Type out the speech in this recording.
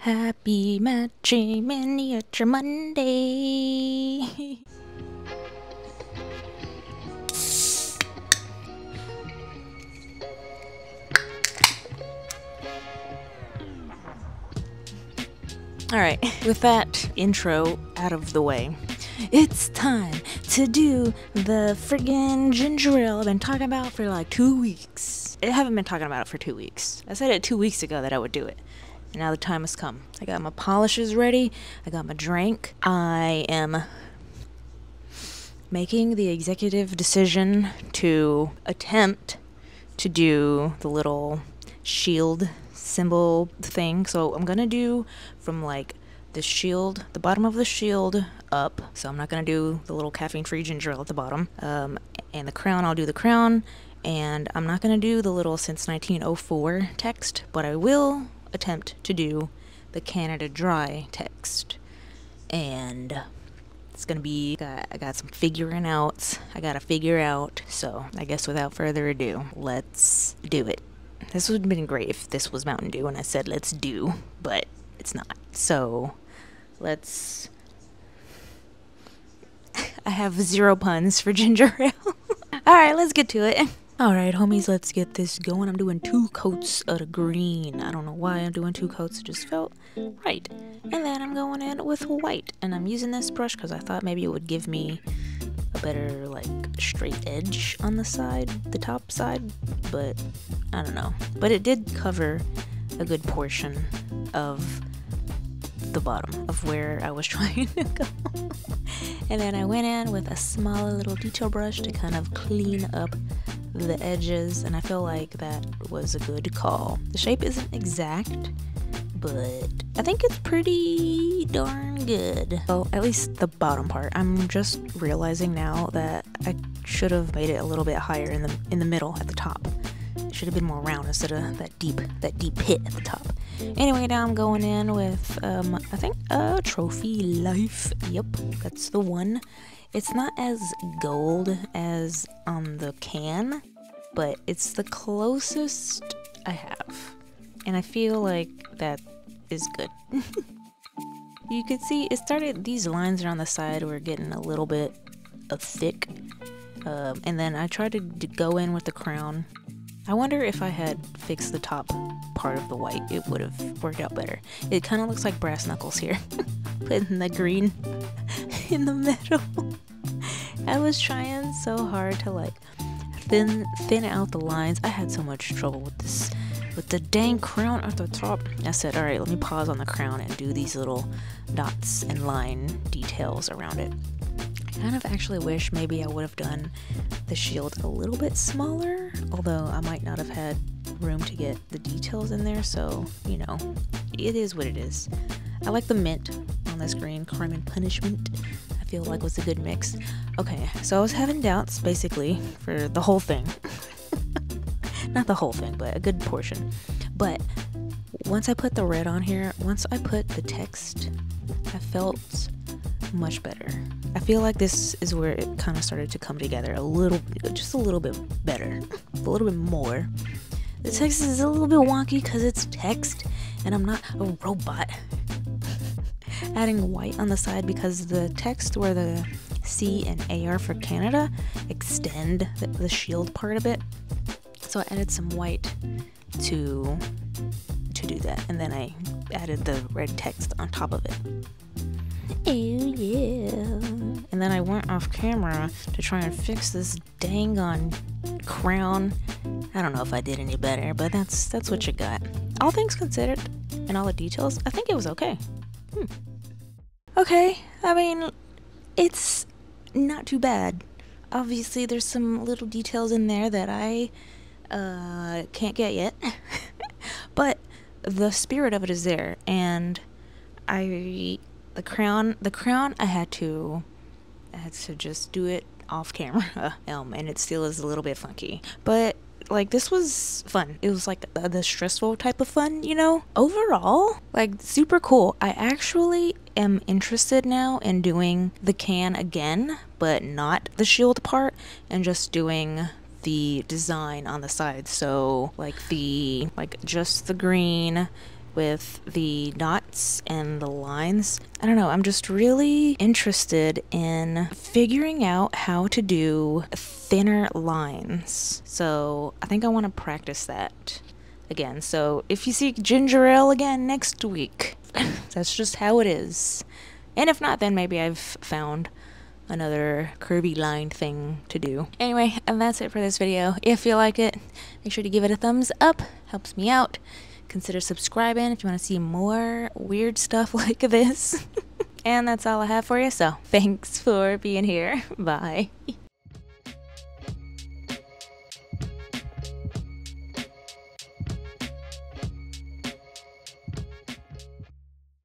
Happy Matchy Miniature Monday. Alright, with that intro out of the way, it's time to do the friggin' ginger ale I've been talking about for like 2 weeks. I haven't been talking about it for 2 weeks. I said it 2 weeks ago that I would do it. And now the time has come. I got my polishes ready. I got my drink. I am making the executive decision to attempt to do the little shield symbol thing. So I'm gonna do from like the shield, the bottom of the shield up. So I'm not gonna do the little caffeine-free ginger ale at the bottom. And the crown, I'll do the crown. And I'm not gonna do the little since 1904 text, but I will attempt to do the Canada Dry text. And it's gonna be, I got some figuring out. I gotta figure out. So I guess without further ado, let's do it. This would have been great if this was Mountain Dew and I said let's do, but it's not. So let's, I have 0 puns for ginger ale. Alright, let's get to it. Alright, homies, let's get this going. I'm doing 2 coats of the green. I don't know why I'm doing 2 coats. It just felt right. And then I'm going in with white. And I'm using this brush because I thought maybe it would give me a better, like, straight edge on the side, the top side. But I don't know. But it did cover a good portion of the bottom of where I was trying to go. And then I went in with a smaller little detail brush to kind of clean up the edges, and I feel like that was a good call. The shape isn't exact, but I think it's pretty darn good. Well, at least the bottom part. I'm just realizing now that I should have made it a little bit higher in the middle at the top. It should have been more round instead of that deep pit at the top. Anyway, now I'm going in with I think a Trophy Life. Yep, that's the one. It's not as gold as on the can, but it's the closest I have. And I feel like that is good. You could see it started, these lines around the side were getting a little bit thick. And then I tried to go in with the crown. I wonder if I had fixed the top part of the white, it would have worked out better. It kind of looks like brass knuckles here. Putting the green in the middle. I was trying so hard to like thin out the lines. I had so much trouble with this, with the dang crown at the top. I said, alright, let me pause on the crown and do these little dots and line details around it. I kind of actually wish maybe I would have done the shield a little bit smaller, although I might not have had room to get the details in there, so, you know, it is what it is. I like the mint on this green, Crime and Punishment. I feel like was a good mix. Okay, so I was having doubts, basically, for the whole thing. Not the whole thing, but a good portion. But once I put the red on here, once I put the text, I felt much better. I feel like this is where it kind of started to come together a little, just a little bit better, a little bit more. The text is a little bit wonky because it's text and I'm not a robot. Adding white on the side because the text where the C and A are for Canada extend the shield part a bit. So I added some white to do that, and then I added the red text on top of it. Oh yeah. And then I went off camera to try and fix this dang on crown. I don't know if I did any better, but that's what you got. All things considered and all the details, I think it was okay. Okay, I mean, it's not too bad. Obviously there's some little details in there that I can't get yet. But the spirit of it is there, and the crown I had to just do it off camera, and it still is a little bit funky, but like this was fun. It was like the stressful type of fun, you know. Overall, like super cool. I actually am interested now in doing the can again, but not the shield part, and just doing the design on the side. So like just the green with the dots and the lines. I don't know, I'm just really interested in figuring out how to do thinner lines. So I think I want to practice that again. So if you see ginger ale again next week, that's just how it is. And if not, then maybe I've found another curvy lined thing to do. Anyway, and that's it for this video. If you like it, make sure to give it a thumbs up. Helps me out. Consider subscribing if you want to see more weird stuff like this. And that's all I have for you, so thanks for being here. Bye.